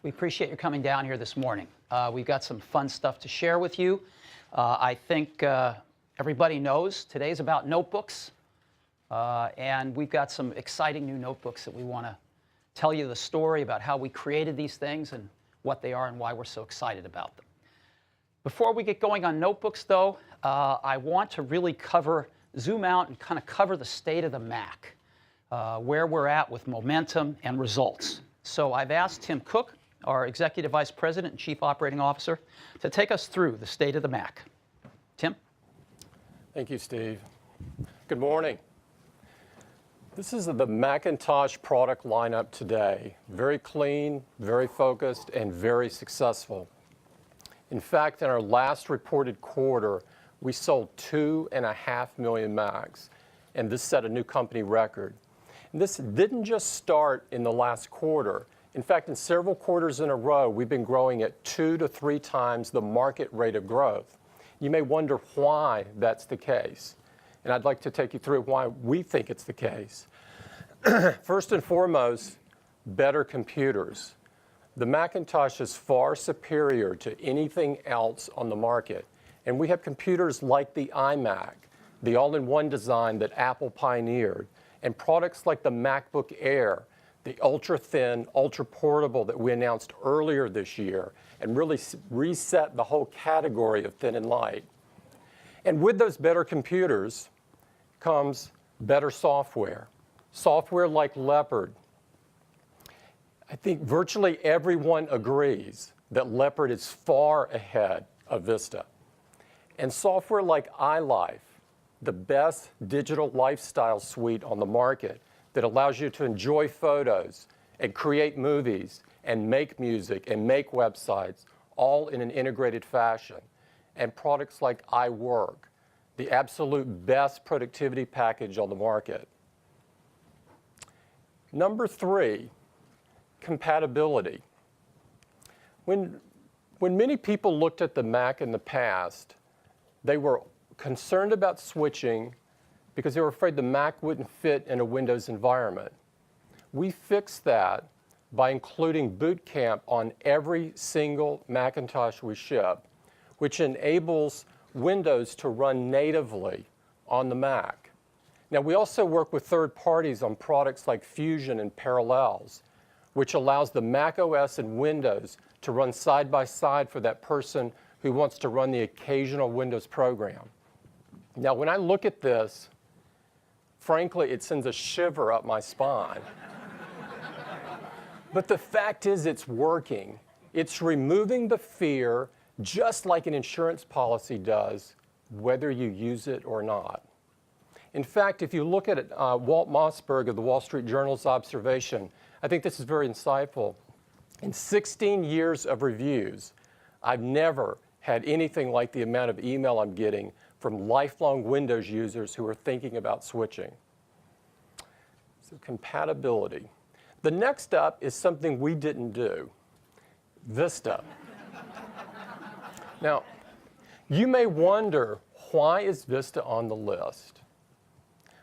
We appreciate you coming down here this morning. We've got some fun stuff to share with you. I think everybody knows today's about notebooks, and we've got some exciting new notebooks that we want to tell you the story about how we created these things and what they are and why we're so excited about them. Before we get going on notebooks, though, I want to really zoom out and kind of cover the state of the Mac, where we're at with momentum and results. So I've asked Tim Cook, our Executive Vice President and Chief Operating Officer, to take us through the state of the Mac. Tim? Thank you, Steve. Good morning. This is the Macintosh product lineup today. Very clean, very focused, and very successful. In fact, in our last reported quarter, we sold 2.5 million Macs, and this set a new company record. And this didn't just start in the last quarter. In fact, in several quarters in a row, we've been growing at 2 to 3 times the market rate of growth. You may wonder why that's the case, and I'd like to take you through why we think it's the case. First and foremost, better computers. The Macintosh is far superior to anything else on the market, and we have computers like the iMac, the all-in-one design that Apple pioneered, and products like the MacBook Air, the ultra-thin, ultra-portable that we announced earlier this year and really reset the whole category of thin and light. And with those better computers comes better software. Software like Leopard. I think virtually everyone agrees that Leopard is far ahead of Vista. And software like iLife, the best digital lifestyle suite on the market, that allows you to enjoy photos and create movies and make music and make websites, all in an integrated fashion. And products like iWork, the absolute best productivity package on the market. Number 3, compatibility. When many people looked at the Mac in the past, they were concerned about switching because they were afraid the Mac wouldn't fit in a Windows environment. We fixed that by including Boot Camp on every single Macintosh we ship, which enables Windows to run natively on the Mac. Now, we also work with third parties on products like Fusion and Parallels, which allows the Mac OS and Windows to run side by side for that person who wants to run the occasional Windows program. Now, when I look at this, frankly, it sends a shiver up my spine. But the fact is, it's working. It's removing the fear, just like an insurance policy does, whether you use it or not. In fact, if you look at Walt Mossberg of the Wall Street Journal's observation, I think this is very insightful. In 16 years of reviews, I've never had anything like the amount of email I'm getting from lifelong Windows users who are thinking about switching. So compatibility. The next up is something we didn't do, Vista. Now, you may wonder, why is Vista on the list?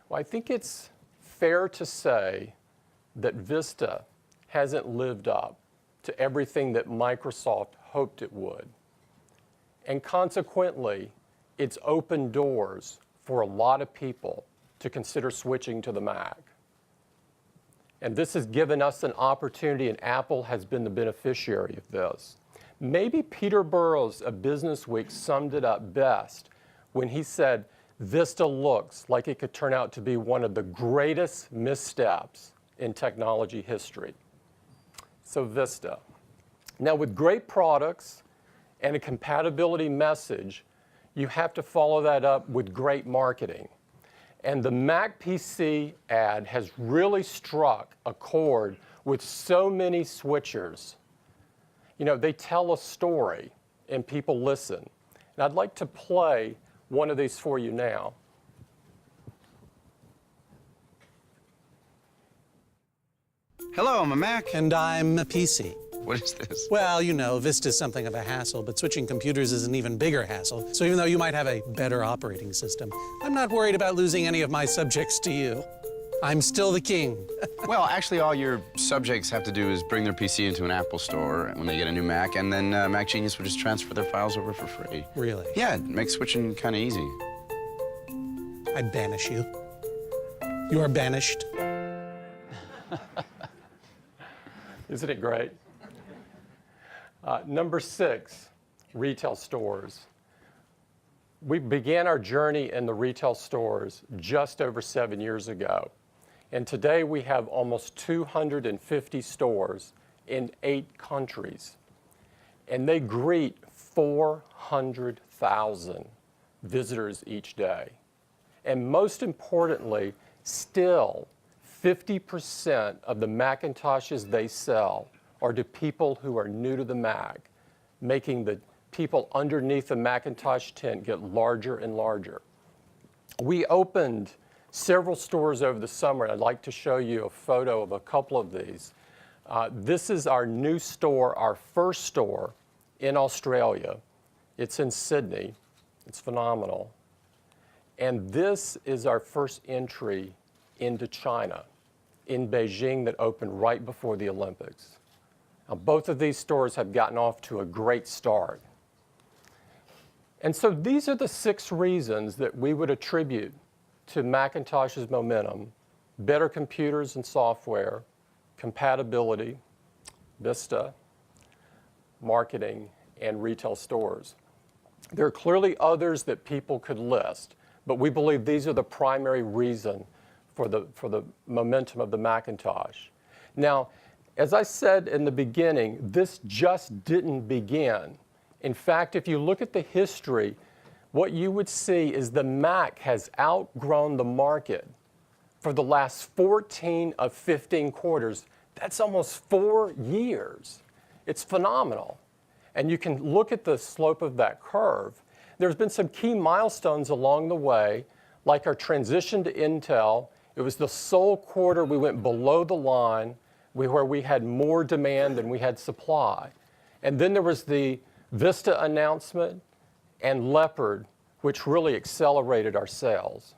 Well, I think it's fair to say that Vista hasn't lived up to everything that Microsoft hoped it would. And consequently, it's opened doors for a lot of people to consider switching to the Mac. And this has given us an opportunity, and Apple has been the beneficiary of this. Maybe Peter Burrows of Businessweek summed it up best when he said, Vista looks like it could turn out to be one of the greatest missteps in technology history. So Vista. Now, with great products and a compatibility message, you have to follow that up with great marketing. And the Mac PC ad has really struck a chord with so many switchers. You know, they tell a story and people listen. And I'd like to play one of these for you now. Hello, I'm a Mac. And I'm a PC. What is this? Well, you know, Vista's something of a hassle, but switching computers is an even bigger hassle. So even though you might have a better operating system, I'm not worried about losing any of my subjects to you. I'm still the king. Well, actually, all your subjects have to do is bring their PC into an Apple store when they get a new Mac, and then Mac Genius will just transfer their files over for free. Really? Yeah, it makes switching kind of easy. I banish you. You are banished. Isn't it great? Number 6, retail stores. We began our journey in the retail stores just over 7 years ago. And today we have almost 250 stores in 8 countries. And they greet 400,000 visitors each day. And most importantly, still 50% of the Macintoshes they sell are to people who are new to the Mac, making the people underneath the Macintosh tent get larger and larger. We opened several stores over the summer, and I'd like to show you a photo of a couple of these. This is our new store, our first store in Australia. It's in Sydney. It's phenomenal. And this is our first entry into China, in Beijing, that opened right before the Olympics. Now, both of these stores have gotten off to a great start. And so these are the 6 reasons that we would attribute to Macintosh's momentum: better computers and software, compatibility, Vista, marketing, and retail stores. There are clearly others that people could list, but we believe these are the primary reason for the momentum of the Macintosh. Now, as I said in the beginning, this just didn't begin. In fact, if you look at the history, what you would see is the Mac has outgrown the market for the last 14 of 15 quarters. That's almost 4 years. It's phenomenal. And you can look at the slope of that curve. There's been some key milestones along the way, like our transition to Intel. It was the sole quarter we went below the line where we had more demand than we had supply. And then there was the Vista announcement and Leopard, which really accelerated our sales.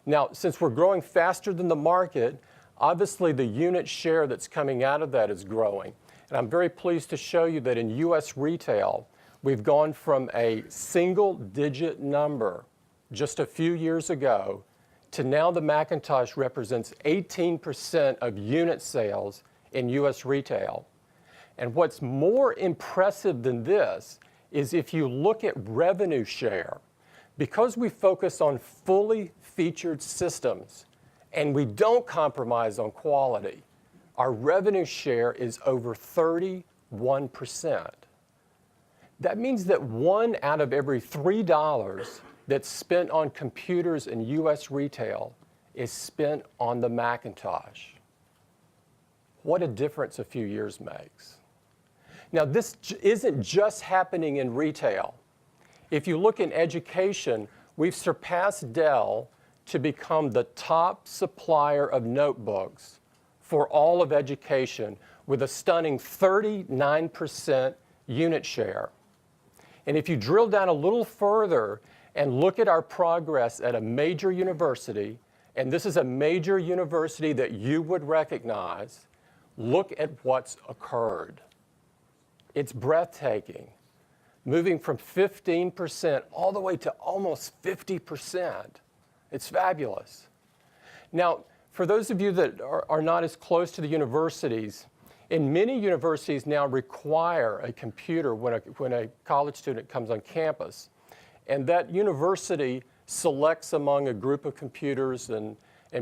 Now, since we're growing faster than the market, obviously the unit share that's coming out of that is growing. And I'm very pleased to show you that in US retail, we've gone from a single-digit number just a few years ago to now the Macintosh represents 18% of unit sales in US retail. And what's more impressive than this is if you look at revenue share, because we focus on fully featured systems and we don't compromise on quality, our revenue share is over 31%. That means that 1 out of every $3 that's spent on computers in US retail is spent on the Macintosh. What a difference a few years makes. Now, this isn't just happening in retail. If you look in education, we've surpassed Dell to become the top supplier of notebooks for all of education with a stunning 39% unit share. And if you drill down a little further and look at our progress at a major university, and this is a major university that you would recognize, look at what's occurred. It's breathtaking, moving from 15% all the way to almost 50%. It's fabulous. Now, for those of you that are not as close to the universities, and many universities now require a computer when a college student comes on campus. And that university selects among a group of computers and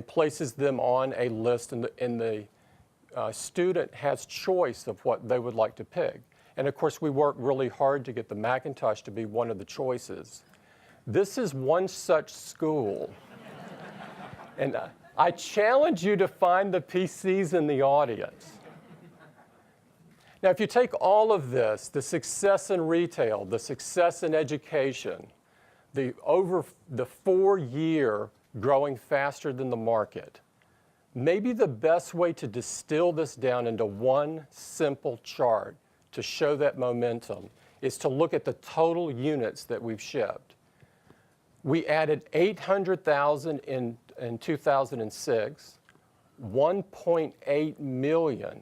places them on a list, and the student has choice of what they would like to pick. And of course, we work really hard to get the Macintosh to be one of the choices. This is one such school. And I challenge you to find the PCs in the audience. Now, if you take all of this, the success in retail, the success in education, over the 4-year growing faster than the market, maybe the best way to distill this down into one simple chart to show that momentum is to look at the total units that we've shipped. We added 800,000 in 2006. 1.8 million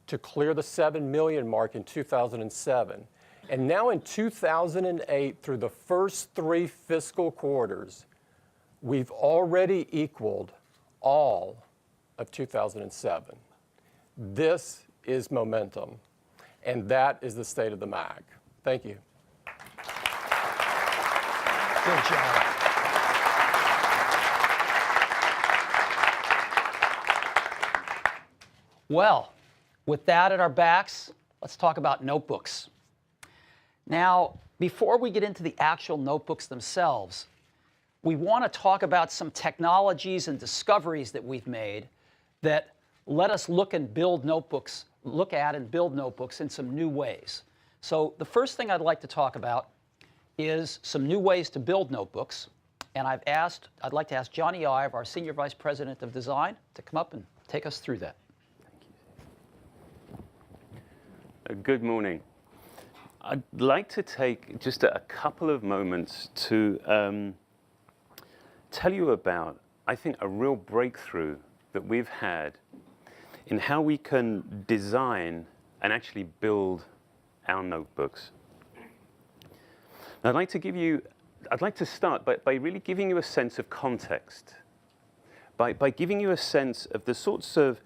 to clear the 7 million mark in 2007. And now in 2008, through the first 3 fiscal quarters, we've already equaled all of 2007. This is momentum, and that is the state of the Mac. Thank you. Good job. Well, with that at our backs, let's talk about notebooks. Now, before we get into the actual notebooks themselves, we want to talk about some technologies and discoveries that we've made that let us look at and build notebooks in some new ways. So the first thing I'd like to talk about is some new ways to build notebooks. And I'd like to ask Johnny Ive, our Senior Vice President of Design, to come up and take us through that. Good morning. I'd like to take just a couple of moments to tell you about, I think, a real breakthrough that we've had in how we can design and actually build our notebooks. Now, I'd like to start by really giving you a sense of context, by giving you a sense of the sorts of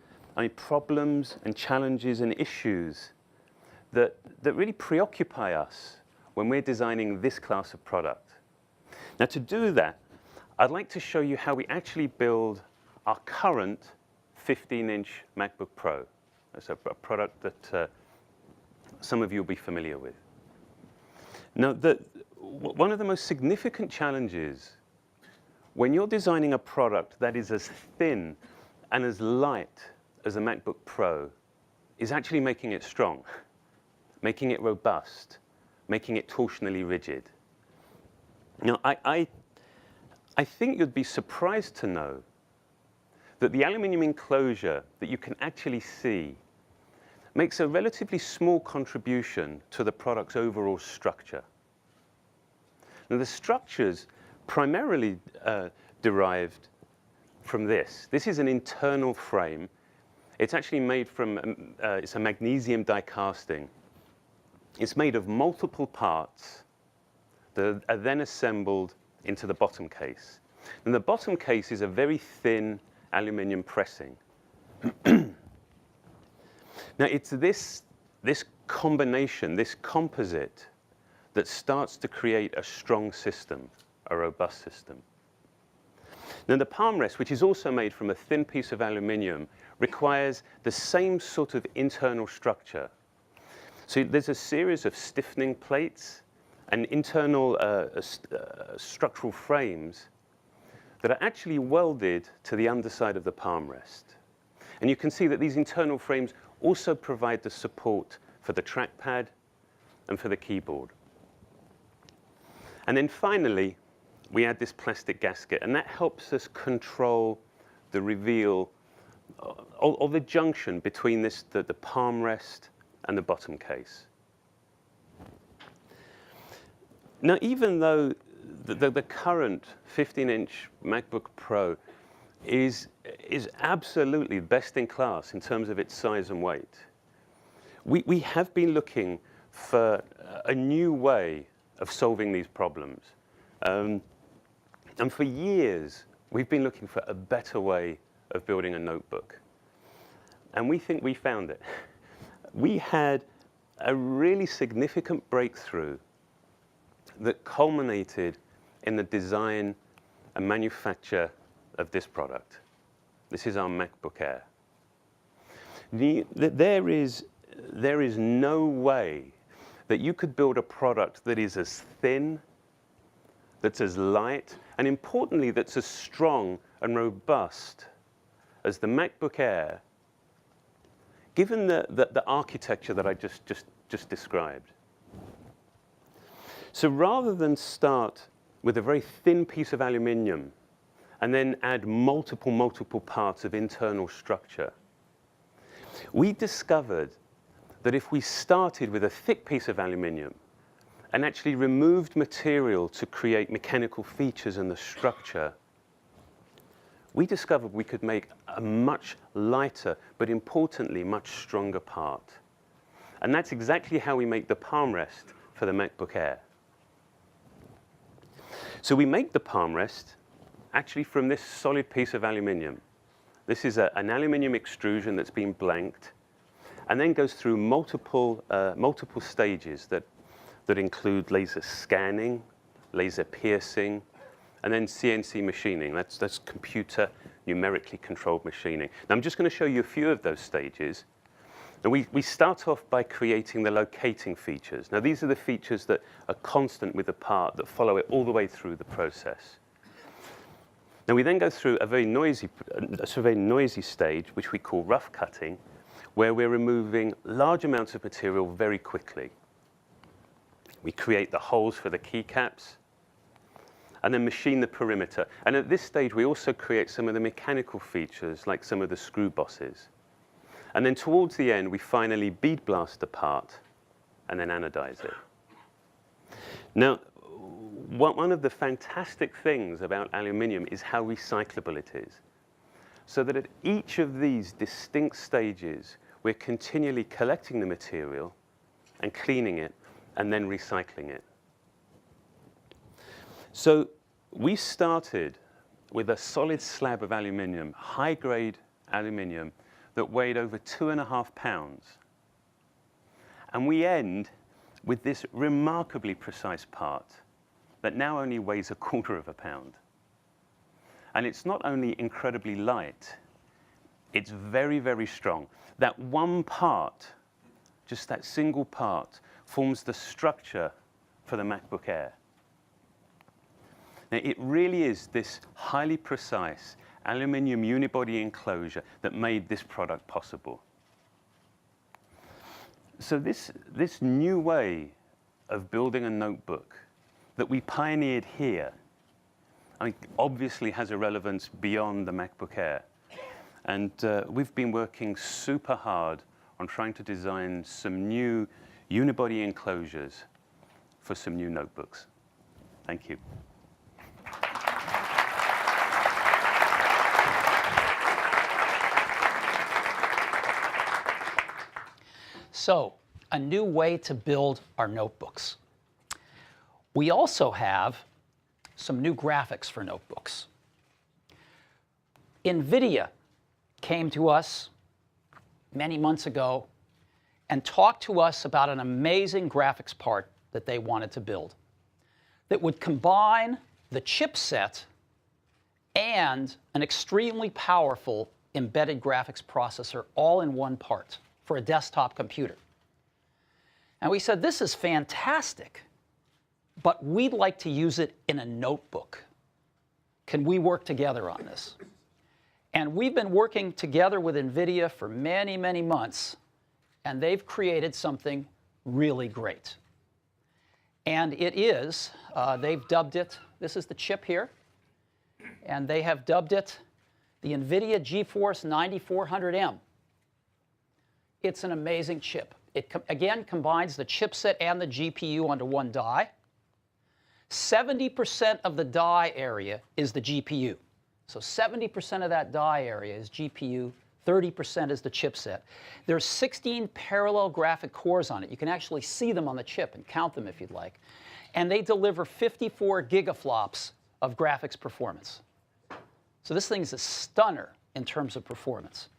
problems and challenges and issues that really preoccupy us when we're designing this class of product. Now, to do that, I'd like to show you how we actually build our current 15-inch MacBook Pro. That's a product that some of you will be familiar with. Now, one of the most significant challenges when you're designing a product that is as thin and as light as a MacBook Pro is actually making it strong, making it robust, making it torsionally rigid. Now, I think you'd be surprised to know that the aluminum enclosure that you can actually see makes a relatively small contribution to the product's overall structure. Now, the structure's primarily derived from this. This is an internal frame. It's actually made from, it's a magnesium die casting. It's made of multiple parts that are then assembled into the bottom case. And the bottom case is a very thin aluminum pressing. Now, it's this combination, this composite, that starts to create a strong system, a robust system. Now, the palm rest, which is also made from a thin piece of aluminum, requires the same sort of internal structure. So there's a series of stiffening plates and internal structural frames that are actually welded to the underside of the palm rest. And you can see that these internal frames also provide the support for the trackpad and for the keyboard. And then finally, we add this plastic gasket, and that helps us control the reveal or the junction between the palm rest and the bottom case. Now, even though the current 15-inch MacBook Pro is absolutely best in class in terms of its size and weight, we have been looking for a new way of solving these problems. And for years, we've been looking for a better way of building a notebook. And we think we found it. We had a really significant breakthrough that culminated in the design and manufacture of this product. This is our MacBook Air. There is no way that you could build a product that is as thin, that's as light, and importantly, that's as strong and robust as the MacBook Air, given the architecture that I just described. So rather than start with a very thin piece of aluminum and then add multiple parts of internal structure, we discovered that if we started with a thick piece of aluminum and actually removed material to create mechanical features in the structure, we discovered we could make a much lighter, but importantly, much stronger part. And that's exactly how we make the palm rest for the MacBook Air. So we make the palm rest actually from this solid piece of aluminium. This is an aluminium extrusion that's been blanked and then goes through multiple stages that include laser scanning, laser piercing, and then CNC machining. That's computer numerically controlled machining. Now I'm just going to show you a few of those stages. Now we start off by creating the locating features. Now these are the features that are constant with the part, that follow it all the way through the process. Now we then go through a very noisy stage, which we call rough cutting, where we're removing large amounts of material very quickly. We create the holes for the keycaps, and then machine the perimeter. And at this stage, we also create some of the mechanical features, like some of the screw bosses. And then towards the end, we finally bead blast the part and then anodize it. Now, one of the fantastic things about aluminium is how recyclable it is. So that at each of these distinct stages, we're continually collecting the material and cleaning it and then recycling it. So we started with a solid slab of aluminium, high-grade aluminium, that weighed over 2.5 pounds. And we end with this remarkably precise part that now only weighs 1/4 pound. And it's not only incredibly light, it's very, very strong. That one part, just that single part, forms the structure for the MacBook Air. Now, it really is this highly precise aluminium unibody enclosure that made this product possible. So this new way of building a notebook that we pioneered here, I mean, obviously has a relevance beyond the MacBook Air. And we've been working super hard on trying to design some new unibody enclosures for some new notebooks. Thank you. So, a new way to build our notebooks. We also have some new graphics for notebooks. NVIDIA came to us many months ago and talked to us about an amazing graphics part that they wanted to build that would combine the chipset and an extremely powerful embedded graphics processor all in one part for a desktop computer. And we said, this is fantastic, but we'd like to use it in a notebook. Can we work together on this? And we've been working together with NVIDIA for many, many months, and they've created something really great. And it is, they've dubbed it, this is the chip here, and they have dubbed it the NVIDIA GeForce 9400M. It's an amazing chip. It, again, combines the chipset and the GPU onto one die. 70% of the die area is the GPU. So 70% of that die area is GPU, 30% is the chipset. There's 16 parallel graphic cores on it. You can actually see them on the chip and count them if you'd like. And they deliver 54 gigaflops of graphics performance. So this thing is a stunner in terms of performance.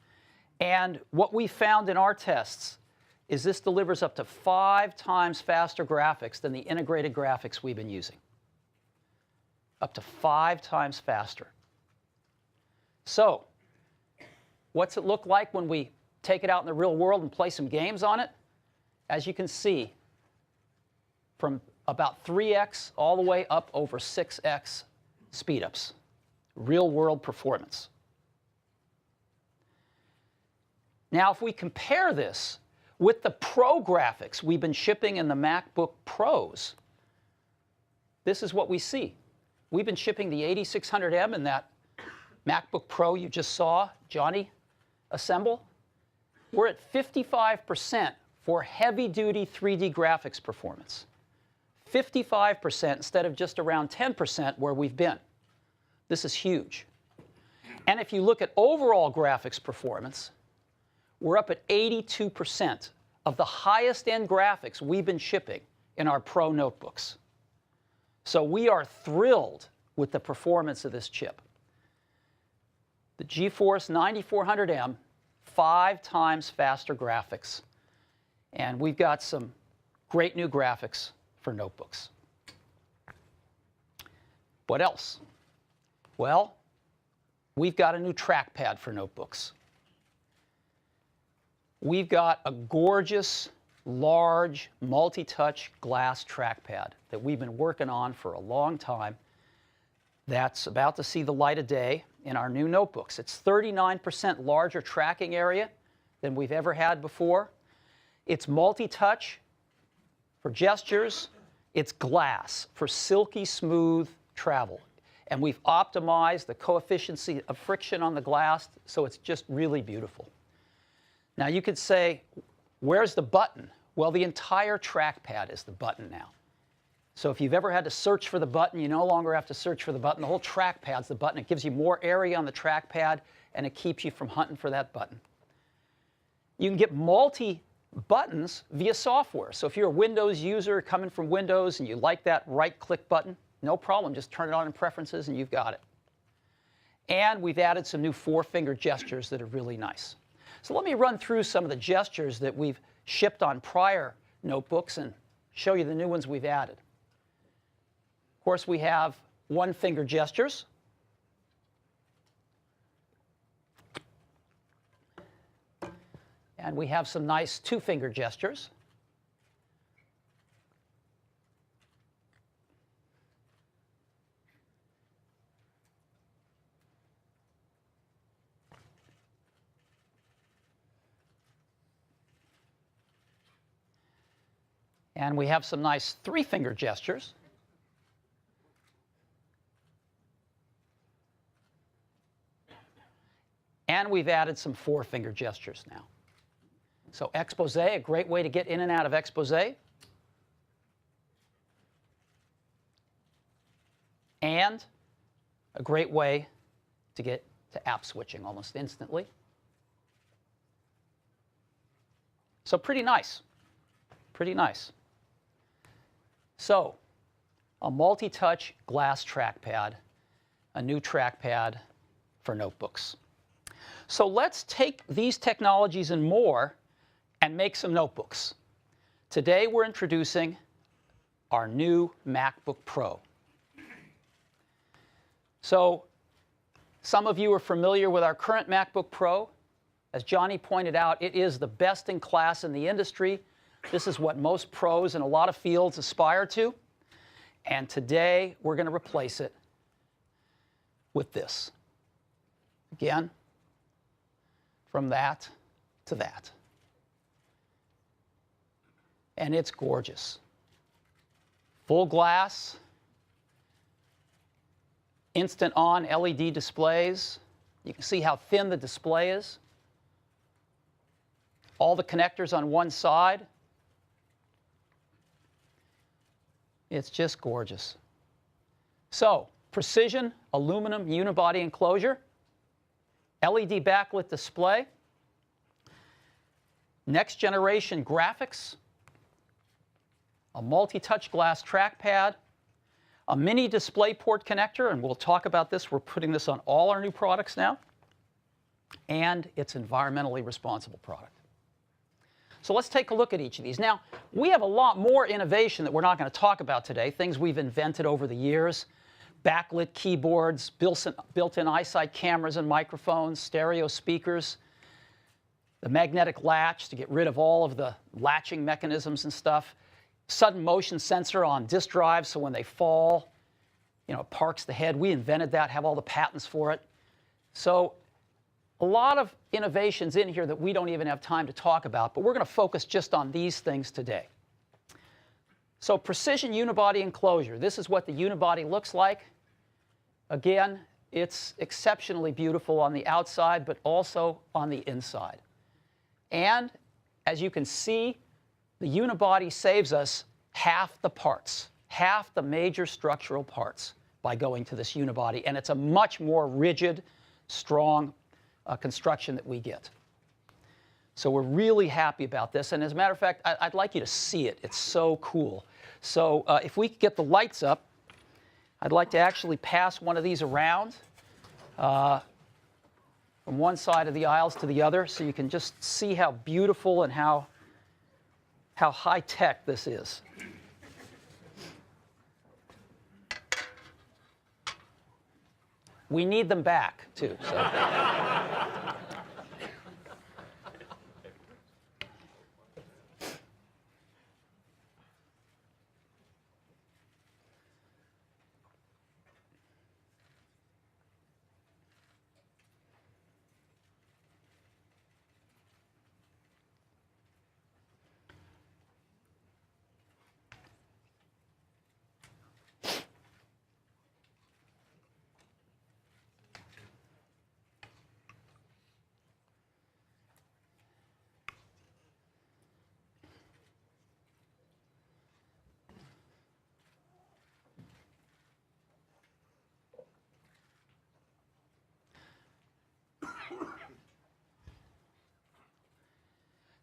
And what we found in our tests is this delivers up to 5 times faster graphics than the integrated graphics we've been using. Up to 5 times faster. So, what's it look like when we take it out in the real world and play some games on it? As you can see, from about 3x all the way up over 6x speedups. Real world performance. Now, if we compare this with the Pro graphics we've been shipping in the MacBook Pros, this is what we see. We've been shipping the 8600M in that MacBook Pro you just saw Johnny assemble. We're at 55% for heavy-duty 3D graphics performance. 55% instead of just around 10% where we've been. This is huge. And if you look at overall graphics performance, we're up at 82% of the highest end graphics we've been shipping in our Pro notebooks. So we are thrilled with the performance of this chip. The GeForce 9400M, 5 times faster graphics. And we've got some great new graphics for notebooks. What else? Well, we've got a new trackpad for notebooks. We've got a gorgeous, large, multi-touch glass trackpad that we've been working on for a long time that's about to see the light of day in our new notebooks. It's 39% larger tracking area than we've ever had before. It's multi-touch for gestures. It's glass for silky smooth travel. And we've optimized the coefficient of friction on the glass, so it's just really beautiful. Now you could say, where's the button? Well, the entire trackpad is the button now. So if you've ever had to search for the button, you no longer have to search for the button. The whole trackpad's the button. It gives you more area on the trackpad, and it keeps you from hunting for that button. You can get multi-buttons via software. So if you're a Windows user coming from Windows and you like that right-click button, no problem. Just turn it on in Preferences, and you've got it. And we've added some new 4-finger gestures that are really nice. So let me run through some of the gestures that we've shipped on prior notebooks and show you the new ones we've added. Of course, we have 1-finger gestures. And we have some nice 2-finger gestures. And we have some nice 3-finger gestures. And we've added some 4-finger gestures now. So expose, a great way to get in and out of expose. And a great way to get to app switching almost instantly. So pretty nice. Pretty nice. So a multi-touch glass trackpad, a new trackpad for notebooks. So let's take these technologies and more and make some notebooks. Today we're introducing our new MacBook Pro. So some of you are familiar with our current MacBook Pro. As Johnny pointed out, it is the best in class in the industry. This is what most pros in a lot of fields aspire to. And today we're going to replace it with this. Again, from that to that. And it's gorgeous. Full glass, instant on LED displays. You can see how thin the display is. All the connectors on one side. It's just gorgeous. So, precision aluminum unibody enclosure, LED backlit display, next generation graphics, a multi-touch glass trackpad, a mini DisplayPort connector, and we'll talk about this. We're putting this on all our new products now, and it's an environmentally responsible product. So let's take a look at each of these. Now, we have a lot more innovation that we're not going to talk about today, things we've invented over the years. Backlit keyboards, built-in eyesight cameras and microphones, stereo speakers, the magnetic latch to get rid of all of the latching mechanisms and stuff, sudden motion sensor on disk drives so when they fall, it parks the head. We invented that, have all the patents for it. So a lot of innovations in here that we don't even have time to talk about, but we're going to focus just on these things today. So precision unibody enclosure. This is what the unibody looks like. Again, it's exceptionally beautiful on the outside, but also on the inside. And as you can see, the unibody saves us half the parts, half the major structural parts by going to this unibody. And it's a much more rigid, strong construction that we get. So we're really happy about this. And as a matter of fact, I'd like you to see it. It's so cool. So if we could get the lights up, I'd like to actually pass one of these around from one side of the aisles to the other so you can just see how beautiful and how high-tech this is. We need them back, too. So.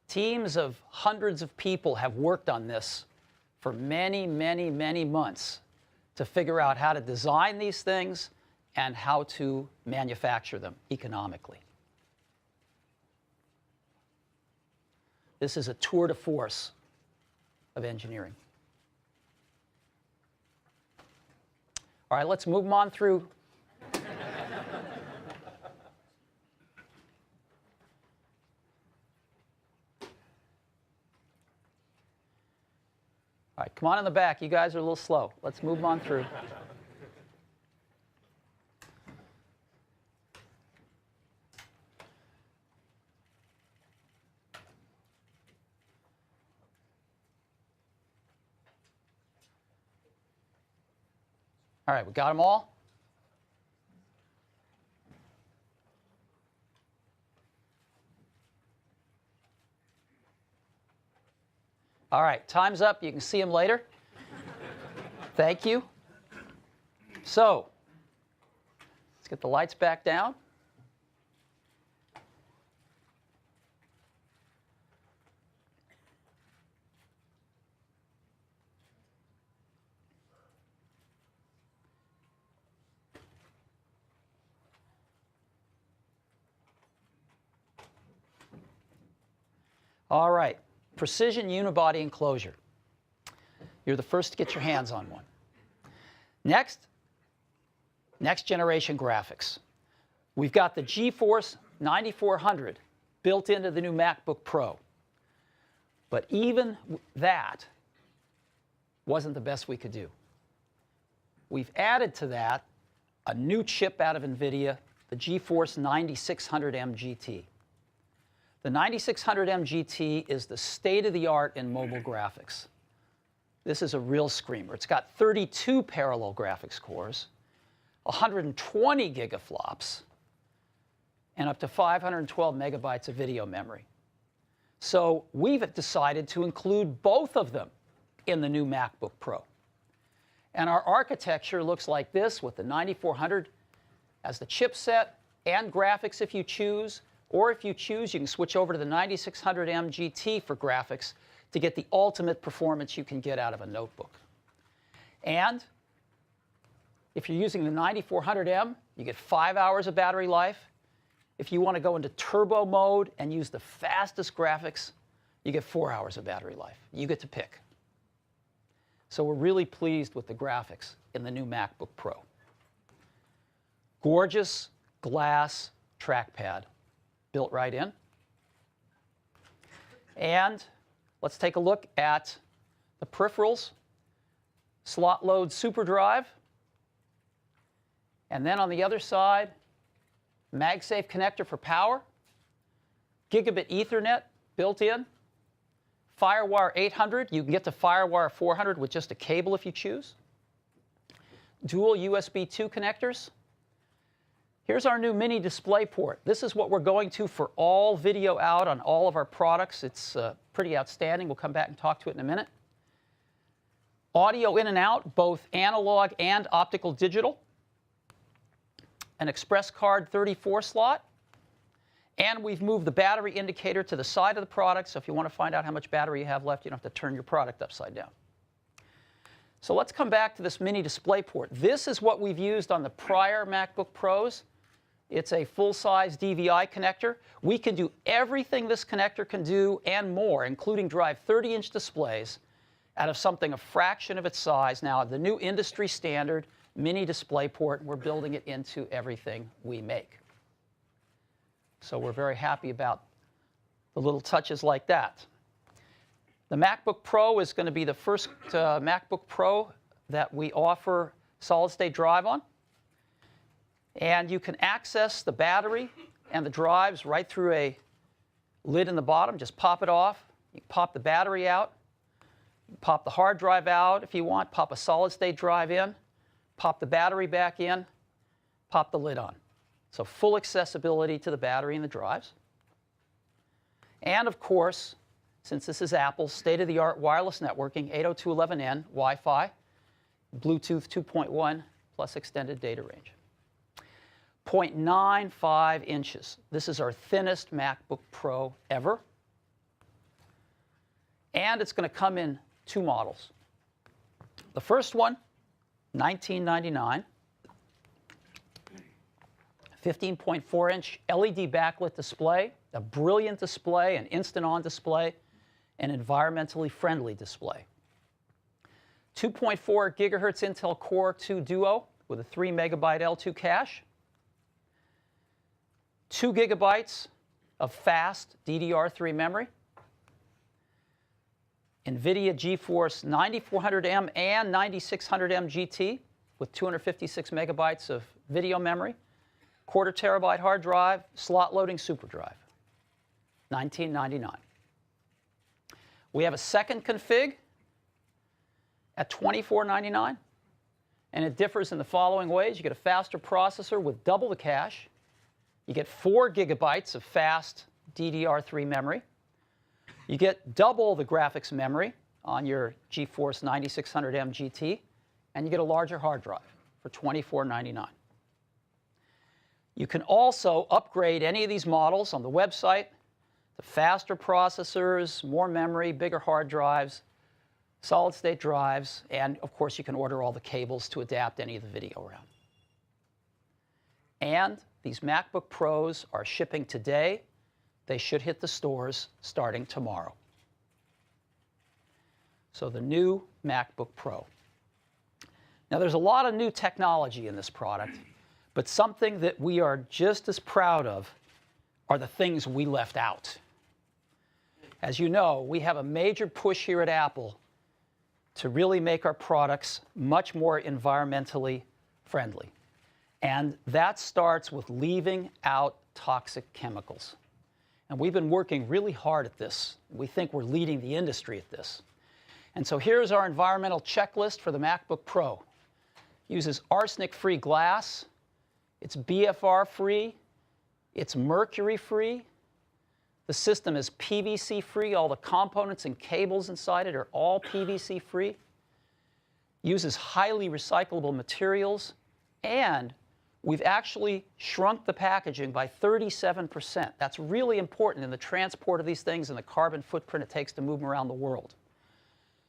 Teams of hundreds of people have worked on this for many, many, many months to figure out how to design these things and how to manufacture them economically. This is a tour de force of engineering. All right, let's move them on through. All right, come on in the back. You guys are a little slow. Let's move them on through. All right, we got them all? All right, time's up. You can see them later. Thank you. So, let's get the lights back down. All right. Precision unibody enclosure. You're the first to get your hands on one. Next generation graphics. We've got the GeForce 9400 built into the new MacBook Pro. But even that wasn't the best we could do. We've added to that a new chip out of NVIDIA, the GeForce 9600M GT. The 9600M GT is the state-of-the-art in mobile graphics. This is a real screamer. It's got 32 parallel graphics cores, 120 gigaflops, and up to 512 megabytes of video memory. So we've decided to include both of them in the new MacBook Pro. And our architecture looks like this with the 9400 as the chipset and graphics if you choose. Or if you choose, you can switch over to the 9600M GT for graphics to get the ultimate performance you can get out of a notebook. And if you're using the 9400M, you get 5 hours of battery life. If you want to go into turbo mode and use the fastest graphics, you get 4 hours of battery life. You get to pick. So we're really pleased with the graphics in the new MacBook Pro. Gorgeous glass trackpad built right in. And let's take a look at the peripherals. Slot load SuperDrive. And then on the other side, MagSafe connector for power. Gigabit Ethernet built in. FireWire 800. You can get to FireWire 400 with just a cable if you choose. Dual USB 2 connectors. Here's our new mini display port. This is what we're going to for all video out on all of our products. It's pretty outstanding. We'll come back and talk to it in a minute. Audio in and out, both analog and optical digital. an express card 34 slot. And we've moved the battery indicator to the side of the product, so if you want to find out how much battery you have left, you don't have to turn your product upside down. So let's come back to this mini DisplayPort. This is what we've used on the prior MacBook Pros. It's a full-size DVI connector. We can do everything this connector can do and more, including drive 30-inch displays out of something a fraction of its size. Now, the new industry standard mini DisplayPort, we're building it into everything we make. So we're very happy about the little touches like that. The MacBook Pro is going to be the first MacBook Pro that we offer solid-state drive on. And you can access the battery and the drives right through a lid in the bottom. Just pop it off. You can pop the battery out. You can pop the hard drive out if you want. Pop a solid-state drive in. Pop the battery back in. Pop the lid on. So full accessibility to the battery and the drives. And of course, since this is Apple's state-of-the-art wireless networking, 802.11n, Wi-Fi, Bluetooth 2.1, plus extended data range. 0.95 inches. This is our thinnest MacBook Pro ever. And it's going to come in two models. The first one, $19.99. 15.4-inch LED backlit display, a brilliant display, an instant-on display, an environmentally friendly display. 2.4 gigahertz Intel Core 2 Duo with a 3 megabyte L2 cache. 2 gigabytes of fast DDR3 memory. NVIDIA GeForce 9400M and 9600M GT with 256 megabytes of video memory. 1/4 terabyte hard drive, slot loading super drive. $19.99. We have a second config at $24.99. And it differs in the following ways. You get a faster processor with double the cache. You get 4 gigabytes of fast DDR3 memory. You get double the graphics memory on your GeForce 9600M GT. And you get a larger hard drive for $24.99. You can also upgrade any of these models on the website to faster processors, more memory, bigger hard drives, solid-state drives, and of course you can order all the cables to adapt any of the video around. And these MacBook Pros are shipping today. They should hit the stores starting tomorrow. So the new MacBook Pro. Now there's a lot of new technology in this product. But something that we are just as proud of are the things we left out. As you know, we have a major push here at Apple to really make our products much more environmentally friendly. And that starts with leaving out toxic chemicals. And we've been working really hard at this. We think we're leading the industry at this. And so here's our environmental checklist for the MacBook Pro. It uses arsenic-free glass. It's BFR-free. It's mercury-free. The system is PVC-free. All the components and cables inside it are all PVC-free. Uses highly recyclable materials. And we've actually shrunk the packaging by 37%. That's really important in the transport of these things and the carbon footprint it takes to move them around the world.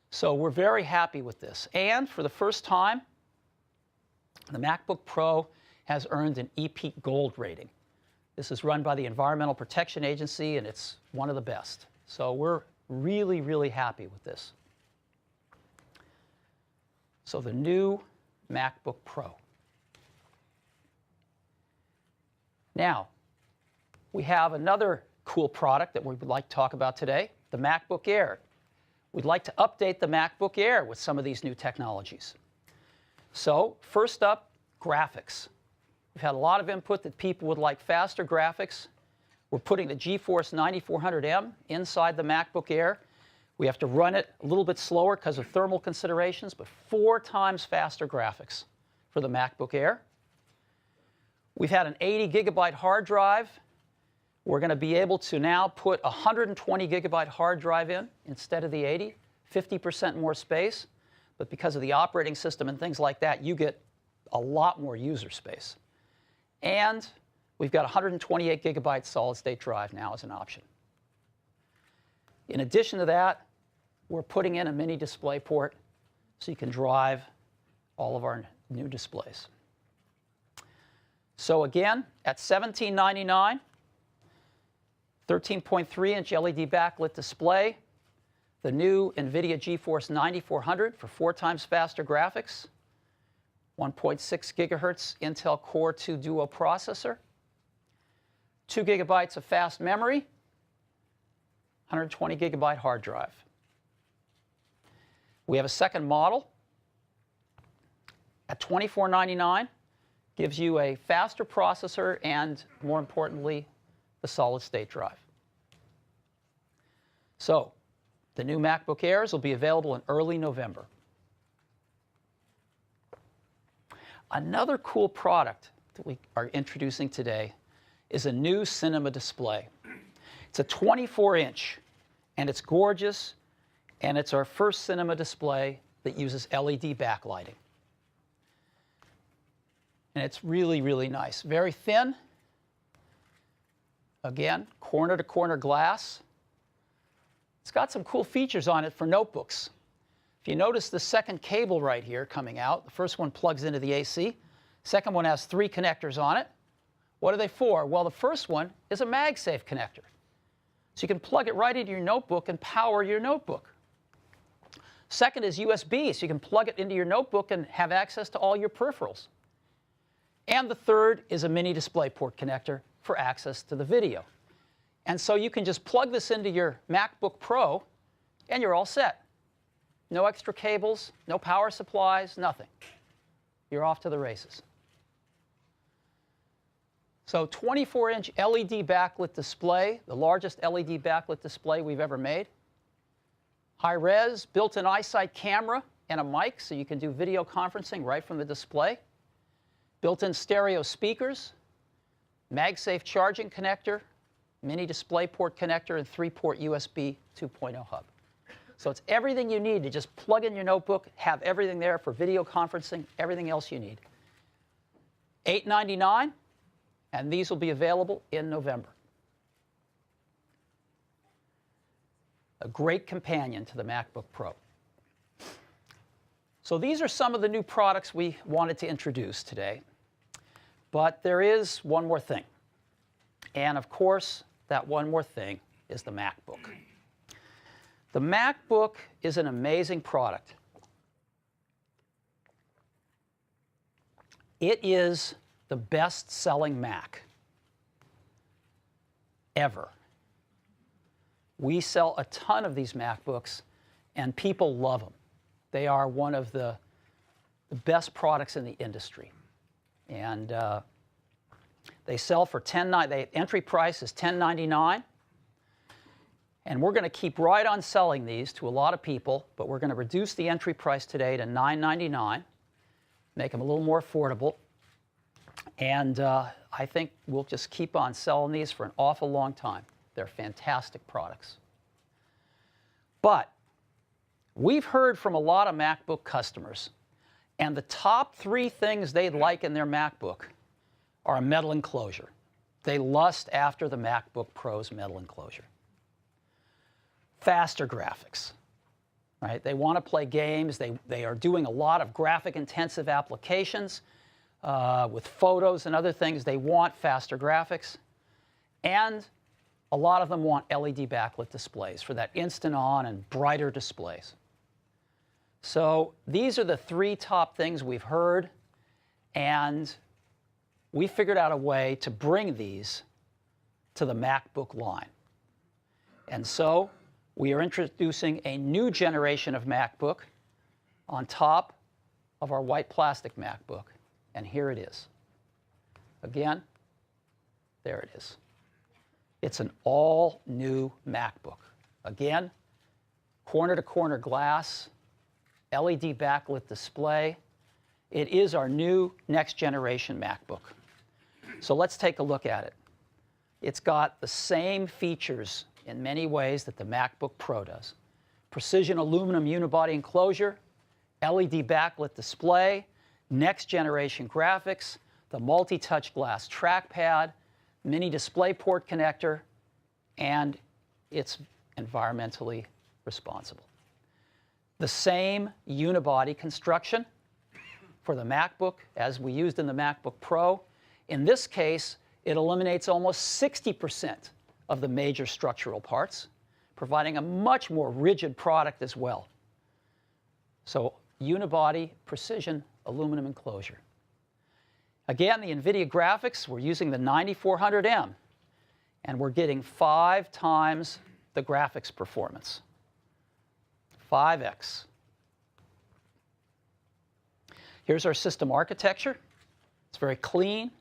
So we're very happy with this. And for the first time, the MacBook Pro has earned an EPEAT Gold rating. This is run by the Environmental Protection Agency, and it's one of the best. So we're really, really happy with this. So the new MacBook Pro. Now, we have another cool product that we would like to talk about today, the MacBook Air. We'd like to update the MacBook Air with some of these new technologies. So first up, graphics. We've had a lot of input that people would like faster graphics. We're putting the GeForce 9400M inside the MacBook Air. We have to run it a little bit slower because of thermal considerations, but 4 times faster graphics for the MacBook Air. We've had an 80 gigabyte hard drive. We're going to be able to now put a 120 gigabyte hard drive in instead of the 80, 50% more space. But because of the operating system and things like that, you get a lot more user space. And we've got 128 gigabyte solid-state drive now as an option. In addition to that, we're putting in a mini display port so you can drive all of our new displays. So again, at $17.99, 13.3-inch LED backlit display, the new NVIDIA GeForce 9400 for 4 times faster graphics, 1.6 gigahertz Intel Core 2 Duo processor, 2 gigabytes of fast memory, 120 gigabyte hard drive. We have a second model at $24.99, gives you a faster processor and, more importantly, the solid-state drive. So, the new MacBook Airs will be available in early November. Another cool product that we are introducing today is a new cinema display. It's a 24-inch, and it's gorgeous, and it's our first cinema display that uses LED backlighting. And it's really, really nice. Very thin. Again, corner-to-corner glass. It's got some cool features on it for notebooks. If you notice the second cable right here coming out, the first one plugs into the AC. Second one has 3 connectors on it. What are they for? Well, the first one is a MagSafe connector. So you can plug it right into your notebook and power your notebook. Second is USB, so you can plug it into your notebook and have access to all your peripherals. And the third is a mini DisplayPort connector for access to the video. And so you can just plug this into your MacBook Pro, and you're all set. No extra cables, no power supplies, nothing. You're off to the races. So 24-inch LED backlit display, the largest LED backlit display we've ever made. High-res, built-in iSight camera and a mic, so you can do video conferencing right from the display. Built-in stereo speakers, MagSafe charging connector, mini DisplayPort connector, and 3-port USB 2.0 hub. So it's everything you need to just plug in your notebook, have everything there for video conferencing, everything else you need. $899, and these will be available in November. A great companion to the MacBook Pro. So these are some of the new products we wanted to introduce today. But there is one more thing. And of course, that one more thing is the MacBook. The MacBook is an amazing product. It is the best-selling Mac ever. We sell a ton of these MacBooks, and people love them. They are one of the best products in the industry. And they sell for the entry price is $1099. And we're going to keep right on selling these to a lot of people, but we're going to reduce the entry price today to $999, make them a little more affordable. And I think we'll just keep on selling these for an awful long time. They're fantastic products. But we've heard from a lot of MacBook customers, and the top 3 things they'd like in their MacBook are a metal enclosure. They lust after the MacBook Pro's metal enclosure. Faster graphics, right? They want to play games. They are doing a lot of graphic-intensive applications with photos and other things. They want faster graphics. And a lot of them want LED backlit displays for that instant-on and brighter displays. So these are the 3 top things we've heard, and we figured out a way to bring these to the MacBook line. And so we are introducing a new generation of MacBook on top of our white plastic MacBook. And here it is. Again, there it is. It's an all-new MacBook. Again, corner-to-corner glass, LED backlit display. It is our new next-generation MacBook. So let's take a look at it. It's got the same features in many ways that the MacBook Pro does. Precision aluminum unibody enclosure, LED backlit display, next-generation graphics, the multi-touch glass trackpad, mini DisplayPort connector, and it's environmentally responsible. The same unibody construction for the MacBook as we used in the MacBook Pro. In this case, it eliminates almost 60% of the major structural parts, providing a much more rigid product as well. So unibody precision aluminum enclosure. Again, the NVIDIA graphics, we're using the 9400M, and we're getting 5 times the graphics performance. 5x. Here's our system architecture. It's very clean.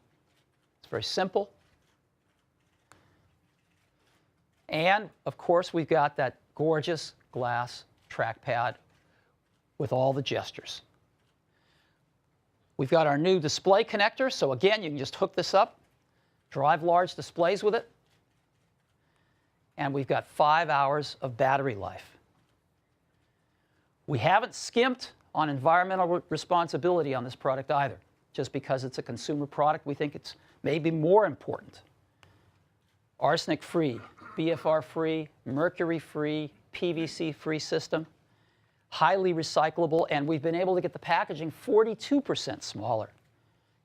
It's very simple. And, of course, we've got that gorgeous glass trackpad with all the gestures. We've got our new display connector. So, again, you can just hook this up, drive large displays with it. And we've got 5 hours of battery life. We haven't skimped on environmental responsibility on this product either. Just because it's a consumer product, we think it's maybe more important. Arsenic-free, BFR-free, mercury-free, PVC-free system, highly recyclable, and we've been able to get the packaging 42% smaller.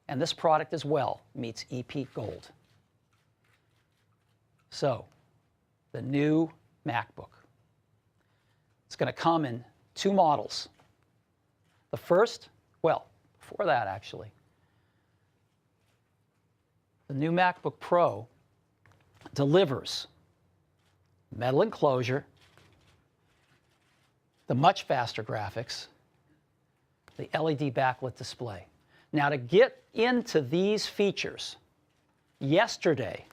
And this product as well meets EP Gold. So, the new MacBook. It's going to come in 2 models. The first, well, before that actually, the new MacBook Pro delivers metal enclosure, the much faster graphics, the LED backlit display. Now, to get into these features, yesterday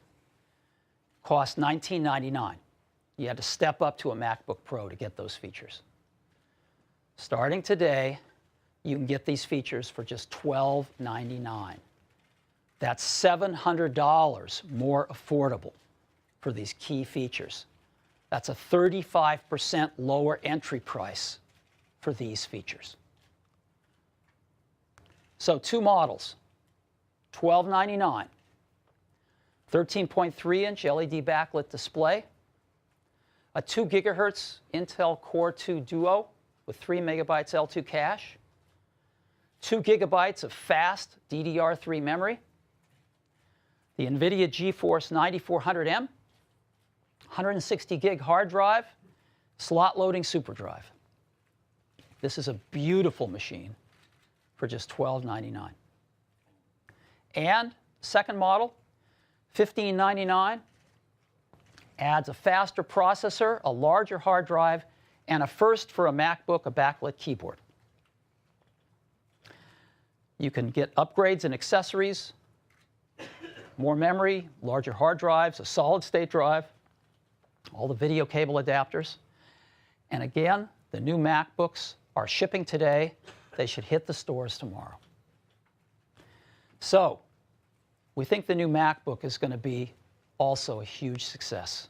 cost $19.99. You had to step up to a MacBook Pro to get those features. Starting today, you can get these features for just $12.99. That's $700 more affordable for these key features. That's a 35% lower entry price for these features. So 2 models, $12.99, 13.3-inch LED backlit display, a 2 gigahertz Intel Core 2 Duo with 3 megabytes L2 cache, 2 gigabytes of fast DDR3 memory, the NVIDIA GeForce 9400M, 160 gig hard drive, slot loading super drive. This is a beautiful machine for just $12.99. And second model, $15.99, adds a faster processor, a larger hard drive, and a first for a MacBook, a backlit keyboard. You can get upgrades and accessories, more memory, larger hard drives, a solid-state drive, all the video cable adapters. And again, the new MacBooks are shipping today. They should hit the stores tomorrow. So, we think the new MacBook is going to be also a huge success.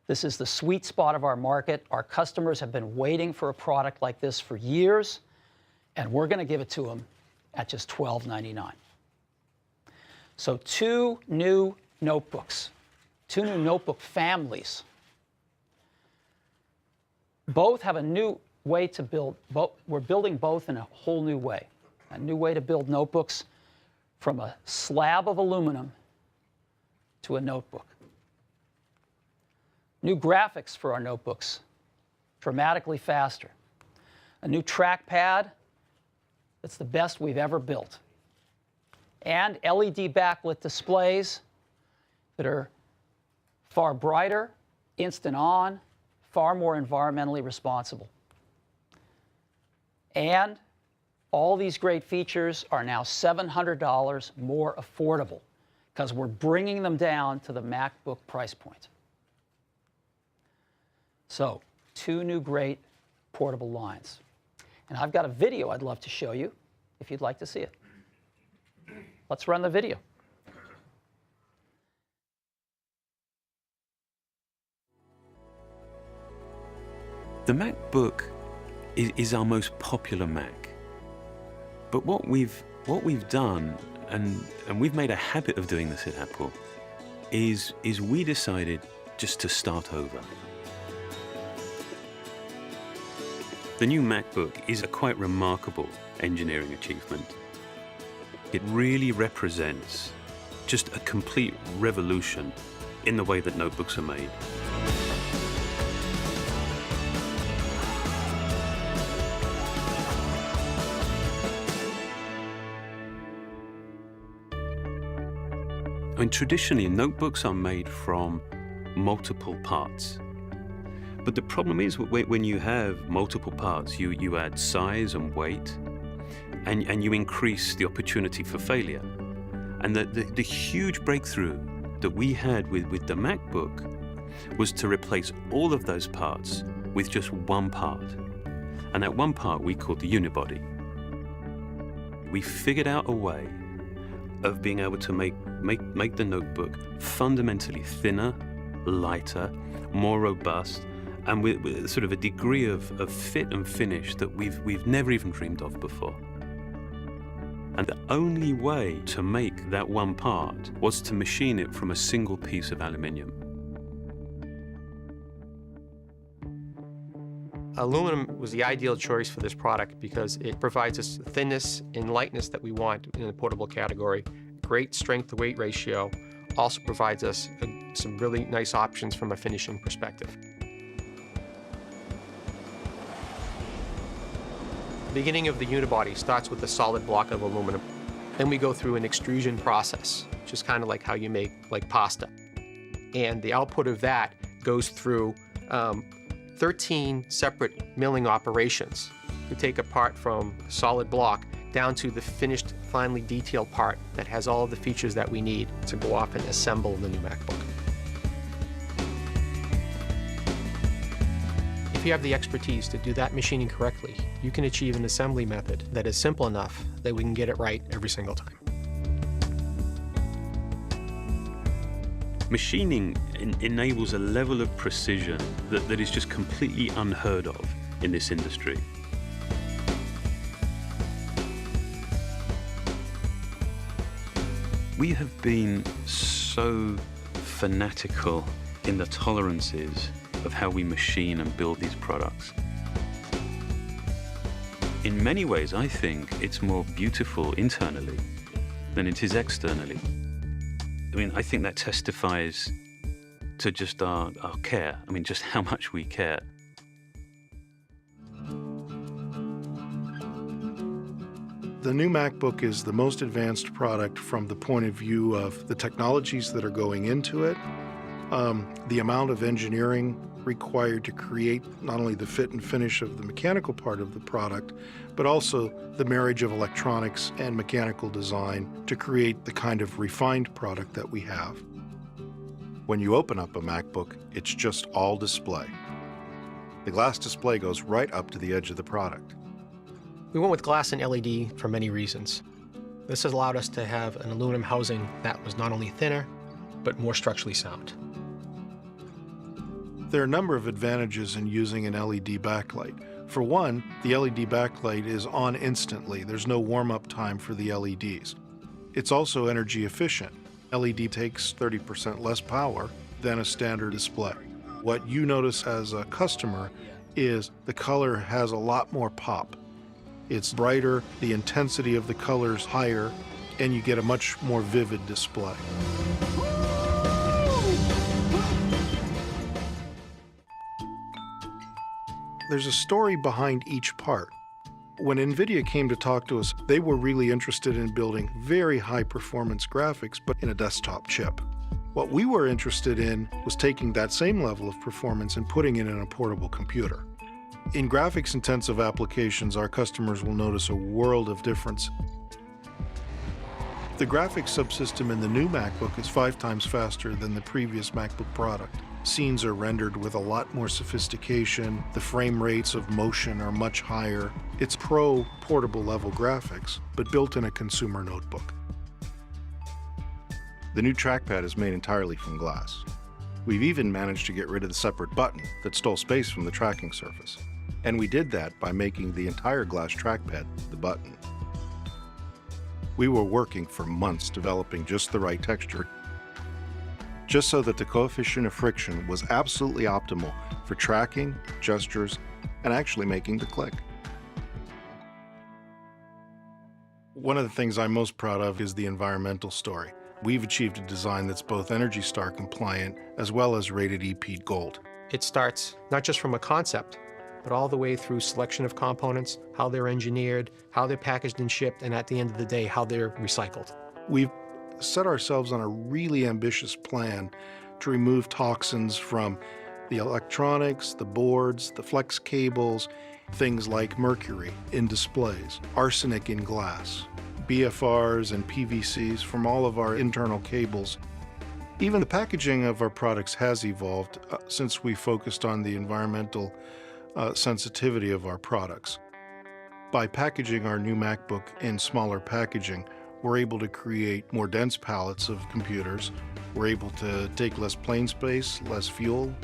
This is the sweet spot of our market. Our customers have been waiting for a product like this for years, and we're going to give it to them at just $12.99. So 2 new notebooks, 2 new notebook families. Both have a new way to build. We're building both in a whole new way. A new way to build notebooks from a slab of aluminum to a notebook. New graphics for our notebooks, dramatically faster. A new trackpad that's the best we've ever built. And LED backlit displays that are far brighter, instant on, far more environmentally responsible. And all these great features are now $700 more affordable because we're bringing them down to the MacBook price point. So, 2 new great portable lines. And I've got a video I'd love to show you if you'd like to see it. Let's run the video. The MacBook is our most popular Mac. But what we've what we've done, and we've made a habit of doing this at Apple, is we decided just to start over. The new MacBook is a quite remarkable engineering achievement. It really represents just a complete revolution in the way that notebooks are made. I mean, traditionally, notebooks are made from multiple parts. But the problem is when you have multiple parts, you add size and weight, and you increase the opportunity for failure. And the huge breakthrough that we had with the MacBook was to replace all of those parts with just one part. And that one part we called the unibody. We figured out a way of being able to make the notebook fundamentally thinner, lighter, more robust, and with sort of a degree of fit and finish that we've never even dreamed of before. And the only way to make that one part was to machine it from a single piece of aluminium. Aluminum was the ideal choice for this product because it provides us the thinness and lightness that we want in the portable category. Great strength-to-weight ratio. Also provides us some really nice options from a finishing perspective. The beginning of the unibody starts with a solid block of aluminum. Then we go through an extrusion process, which is kind of like how you make pasta. And the output of that goes through 13 separate milling operations to take a part from a solid block down to the finished, finely detailed part that has all of the features that we need to go off and assemble the new MacBook. If you have the expertise to do that machining correctly, you can achieve an assembly method that is simple enough that we can get it right every single time. Machining enables a level of precision that is just completely unheard of in this industry. We have been so fanatical in the tolerances of how we machine and build these products. In many ways, I think it's more beautiful internally than it is externally. I mean, I think that testifies to just our care. I mean, just how much we care. The new MacBook is the most advanced product from the point of view of the technologies that are going into it, the amount of engineering required to create not only the fit and finish of the mechanical part of the product, but also the marriage of electronics and mechanical design to create the kind of refined product that we have. When you open up a MacBook, it's just all display. The glass display goes right up to the edge of the product. We went with glass and LED for many reasons. This has allowed us to have an aluminum housing that was not only thinner, but more structurally sound. There are a number of advantages in using an LED backlight. For one, the LED backlight is on instantly. There's no warm-up time for the LEDs. It's also energy efficient. LED takes 30% less power than a standard display. What you notice as a customer is the color has a lot more pop. It's brighter, the intensity of the color's higher, and you get a much more vivid display. There's a story behind each part. When NVIDIA came to talk to us, they were really interested in building very high-performance graphics, but in a desktop chip. What we were interested in was taking that same level of performance and putting it in a portable computer. In graphics-intensive applications, our customers will notice a world of difference. The graphics subsystem in the new MacBook is 5 times faster than the previous MacBook product. Scenes are rendered with a lot more sophistication. The frame rates of motion are much higher. It's pro portable level graphics, but built in a consumer notebook. The new trackpad is made entirely from glass. We've even managed to get rid of the separate button that stole space from the tracking surface. And we did that by making the entire glass trackpad the button. We were working for months developing just the right texture, just so that the coefficient of friction was absolutely optimal for tracking, gestures, and actually making the click. One of the things I'm most proud of is the environmental story. We've achieved a design that's both ENERGY STAR compliant as well as rated EP Gold. It starts not just from a concept, but all the way through selection of components, how they're engineered, how they're packaged and shipped, and at the end of the day, how they're recycled. We've set ourselves on a really ambitious plan to remove toxins from the electronics, the boards, the flex cables, things like mercury in displays, arsenic in glass, BFRs and PVCs from all of our internal cables. Even the packaging of our products has evolved since we focused on the environmental sensitivity of our products. By packaging our new MacBook in smaller packaging, we're able to create more dense palettes of computers. We're able to take less plane space, less fuel,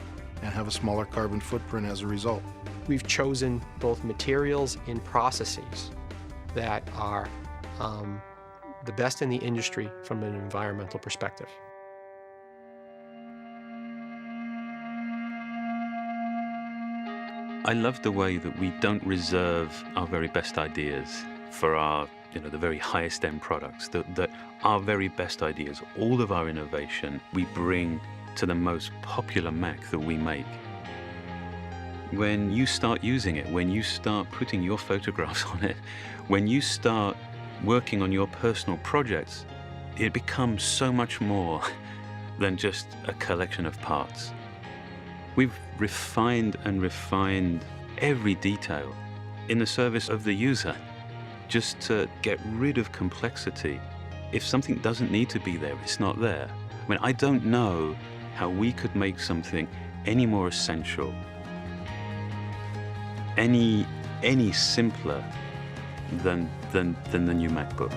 and have a smaller carbon footprint as a result. We've chosen both materials and processes that are the best in the industry from an environmental perspective. I love the way that we don't reserve our very best ideas for our, the very highest end products, that our very best ideas, all of our innovation, we bring to the most popular Mac that we make. When you start using it, when you start putting your photographs on it, when you start working on your personal projects, it becomes so much more than just a collection of parts. We've refined and refined every detail in the service of the user, just to get rid of complexity. If something doesn't need to be there, it's not there. I mean, I don't know how we could make something any more essential, any simpler than the new MacBook.